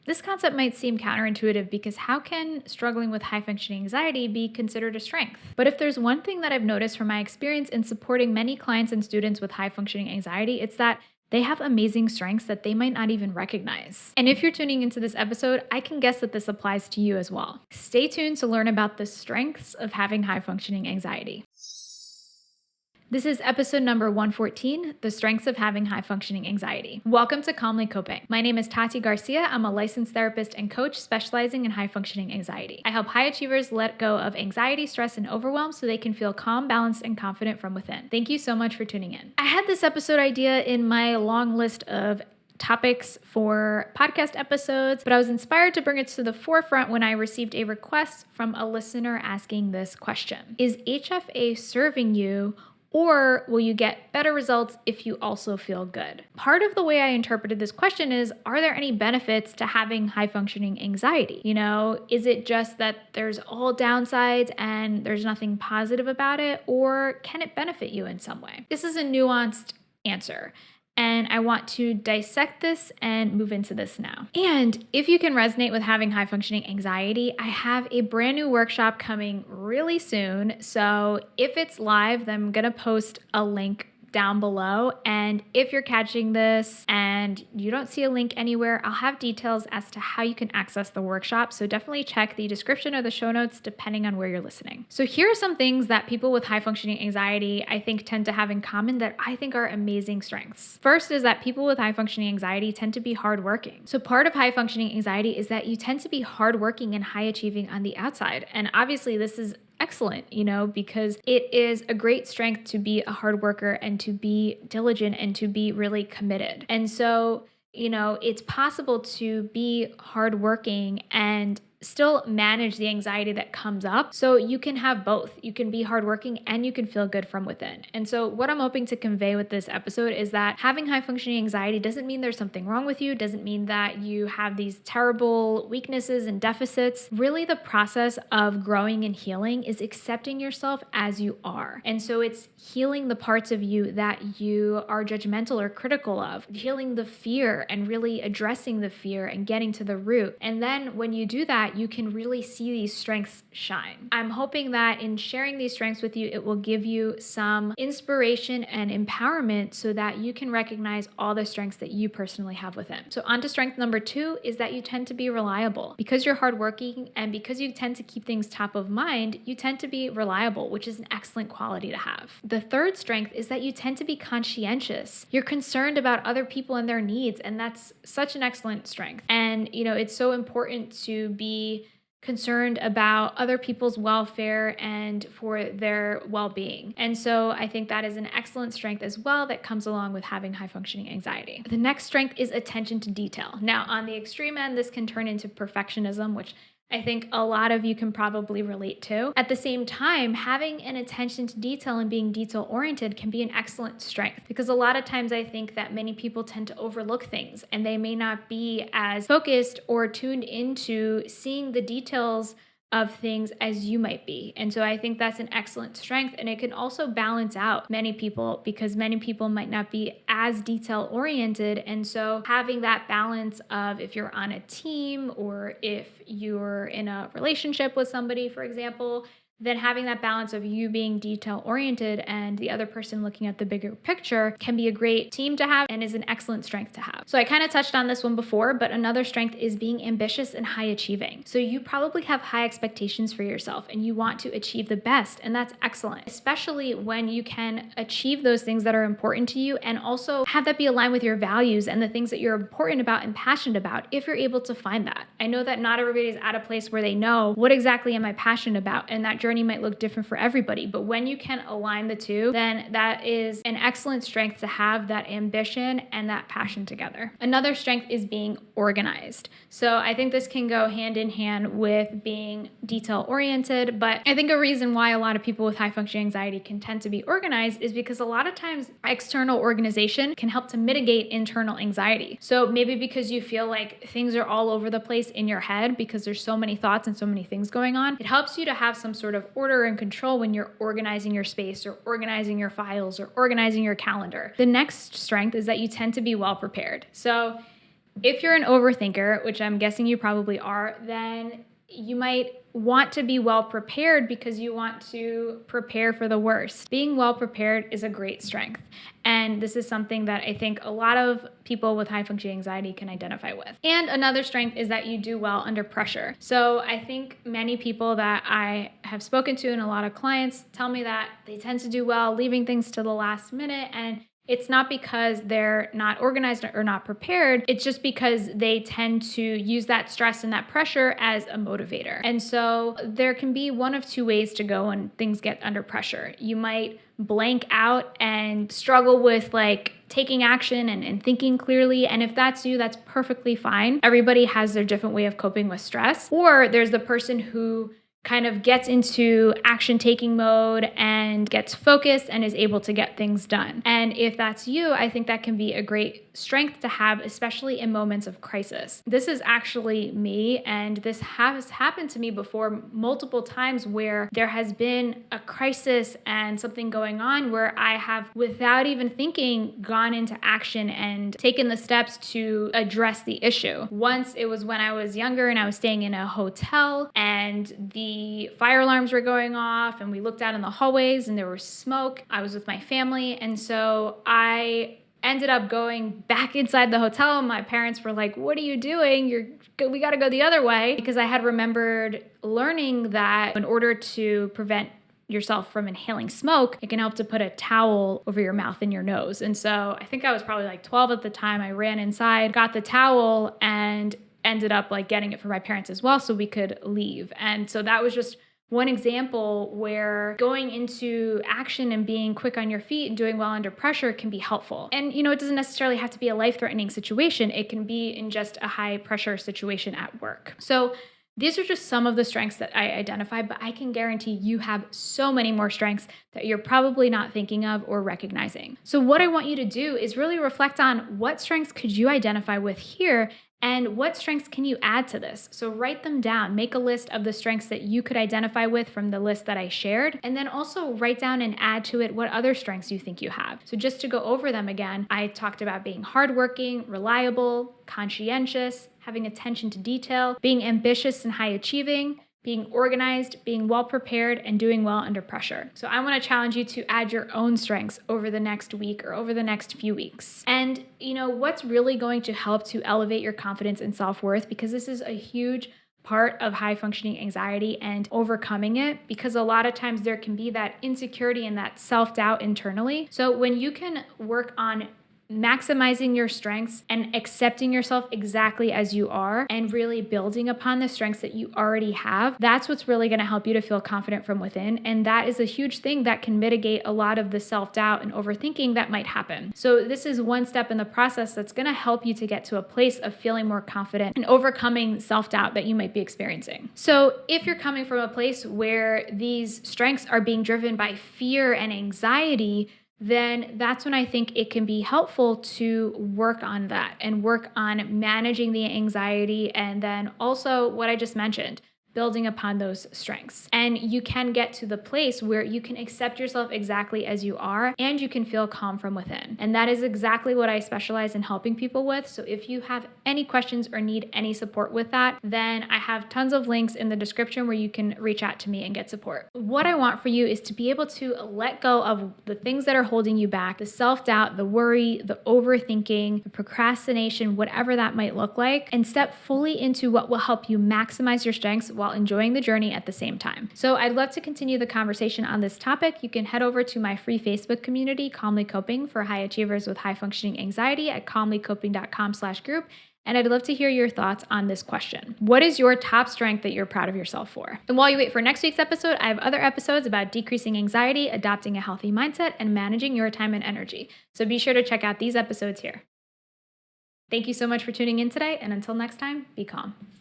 This concept might seem counterintuitive because how can struggling with high functioning anxiety be considered a strength? But if there's one thing that I've noticed from my experience in supporting many clients and students with high functioning anxiety, it's that they have amazing strengths that they might not even recognize. And if you're tuning into this episode, I can guess that this applies to you as well. Stay tuned to learn about the strengths of having high functioning anxiety. This is episode number 114, The Strengths of Having High Functioning Anxiety. Welcome to Calmly Coping. My name is Tati Garcia. I'm a licensed therapist and coach specializing in high functioning anxiety. I help high achievers let go of anxiety, stress, and overwhelm so they can feel calm, balanced, and confident from within. Thank you so much for tuning in. I had this episode idea in my long list of topics for podcast episodes, but I was inspired to bring it to the forefront when I received a request from a listener asking this question. Is HFA serving you, or will you get better results if you also feel good? Part of the way I interpreted this question is, are there any benefits to having high functioning anxiety? Is it just that there's all downsides and there's nothing positive about it, or can it benefit you in some way? This is a nuanced answer, and I want to dissect this and move into this now. And if you can resonate with having high functioning anxiety, I have a brand new workshop coming really soon. So if it's live, then I'm gonna post a link down below. And if you're catching this and you don't see a link anywhere, I'll have details as to how you can access the workshop. So definitely check the description or the show notes depending on where you're listening. So here are some things that people with high functioning anxiety, I think, tend to have in common that I think are amazing strengths. First is that people with high functioning anxiety tend to be hardworking. So part of high functioning anxiety is that you tend to be hardworking and high achieving on the outside. And obviously this is excellent, because it is a great strength to be a hard worker and to be diligent and to be really committed. And so, it's possible to be hardworking and still manage the anxiety that comes up. So you can have both. You can be hardworking and you can feel good from within. And so what I'm hoping to convey with this episode is that having high functioning anxiety doesn't mean there's something wrong with you, doesn't mean that you have these terrible weaknesses and deficits. Really, the process of growing and healing is accepting yourself as you are. And so it's healing the parts of you that you are judgmental or critical of, healing the fear and really addressing the fear and getting to the root. And then when you do that, you can really see these strengths shine. I'm hoping that in sharing these strengths with you, it will give you some inspiration and empowerment so that you can recognize all the strengths that you personally have within. So on to strength number 2 is that you tend to be reliable. Because you're hardworking and because you tend to keep things top of mind, you tend to be reliable, which is an excellent quality to have. The third strength is that you tend to be conscientious. You're concerned about other people and their needs, and that's such an excellent strength. And, it's so important to be concerned about other people's welfare and for their well-being. And so I think that is an excellent strength as well that comes along with having high functioning anxiety. The next strength is attention to detail. Now, on the extreme end, this can turn into perfectionism, which I think a lot of you can probably relate to. At the same time, having an attention to detail and being detail-oriented can be an excellent strength, because a lot of times I think that many people tend to overlook things and they may not be as focused or tuned into seeing the details of things as you might be. And so I think that's an excellent strength, and it can also balance out many people because many people might not be as detail oriented. And so having that balance of, if you're on a team or if you're in a relationship with somebody, for example, then having that balance of you being detail oriented and the other person looking at the bigger picture can be a great team to have and is an excellent strength to have. So I kind of touched on this one before, but another strength is being ambitious and high achieving. So you probably have high expectations for yourself and you want to achieve the best, and that's excellent, especially when you can achieve those things that are important to you and also have that be aligned with your values and the things that you're important about and passionate about, if you're able to find that. I know that not everybody's at a place where they know what exactly am I passionate about, and that journey might look different for everybody, but when you can align the two, then that is an excellent strength to have that ambition and that passion together. Another strength is being organized. So I think this can go hand in hand with being detail oriented, but I think a reason why a lot of people with high functioning anxiety can tend to be organized is because a lot of times external organization can help to mitigate internal anxiety. So maybe because you feel like things are all over the place in your head because there's so many thoughts and so many things going on, it helps you to have some sort of order and control when you're organizing your space or organizing your files or organizing your calendar. The next strength is that you tend to be well prepared. So If you're an overthinker, which I'm guessing you probably are, then you might want to be well prepared because you want to prepare for the worst. Being well prepared is a great strength. And this is something that I think a lot of people with high functioning anxiety can identify with. And another strength is that you do well under pressure. So I think many people that I have spoken to and a lot of clients tell me that they tend to do well leaving things to the last minute, and it's not because they're not organized or not prepared. It's just because they tend to use that stress and that pressure as a motivator. And so there can be one of two ways to go when things get under pressure. You might blank out and struggle with taking action and thinking clearly. And if that's you, that's perfectly fine. Everybody has their different way of coping with stress. Or there's the person who kind of gets into action taking mode and gets focused and is able to get things done. And if that's you, I think that can be a great strength to have, especially in moments of crisis. This is actually me, and this has happened to me before multiple times where there has been a crisis and something going on where I have, without even thinking, gone into action and taken the steps to address the issue. Once it was when I was younger and I was staying in a hotel and the fire alarms were going off and we looked out in the hallways and there was smoke. I was with my family, and so I ended up going back inside the hotel. My parents were like, "What are you doing? We got to go the other way," because I had remembered learning that in order to prevent yourself from inhaling smoke, it can help to put a towel over your mouth and your nose. And so I think I was probably 12 at the time. I ran inside, got the towel, and ended up getting it for my parents as well so we could leave. And so that was just one example where going into action and being quick on your feet and doing well under pressure can be helpful. And it doesn't necessarily have to be a life-threatening situation. It can be in just a high pressure situation at work. So these are just some of the strengths that I identified, but I can guarantee you have so many more strengths that you're probably not thinking of or recognizing. So what I want you to do is really reflect on what strengths could you identify with here, and what strengths can you add to this? So write them down, make a list of the strengths that you could identify with from the list that I shared, and then also write down and add to it what other strengths you think you have. So just to go over them again, I talked about being hardworking, reliable, conscientious, having attention to detail, being ambitious and high achieving, being organized, being well prepared, and doing well under pressure. So I want to challenge you to add your own strengths over the next week or over the next few weeks. And what's really going to help to elevate your confidence and self-worth, because this is a huge part of high functioning anxiety and overcoming it, because a lot of times there can be that insecurity and that self-doubt internally. So when you can work on maximizing your strengths and accepting yourself exactly as you are and really building upon the strengths that you already have, that's what's really going to help you to feel confident from within. And that is a huge thing that can mitigate a lot of the self-doubt and overthinking that might happen. So this is one step in the process that's going to help you to get to a place of feeling more confident and overcoming self-doubt that you might be experiencing. So if you're coming from a place where these strengths are being driven by fear and anxiety, then that's when I think it can be helpful to work on that and work on managing the anxiety, and then also what I just mentioned, building upon those strengths. And you can get to the place where you can accept yourself exactly as you are, and you can feel calm from within. And that is exactly what I specialize in helping people with. So if you have any questions or need any support with that, then I have tons of links in the description where you can reach out to me and get support. What I want for you is to be able to let go of the things that are holding you back, the self-doubt, the worry, the overthinking, the procrastination, whatever that might look like, and step fully into what will help you maximize your strengths while enjoying the journey at the same time. So I'd love to continue the conversation on this topic. You can head over to my free Facebook community, Calmly Coping for High Achievers with High Functioning Anxiety at calmlycoping.com/group. And I'd love to hear your thoughts on this question. What is your top strength that you're proud of yourself for? And while you wait for next week's episode, I have other episodes about decreasing anxiety, adopting a healthy mindset, and managing your time and energy. So be sure to check out these episodes here. Thank you so much for tuning in today. And until next time, be calm.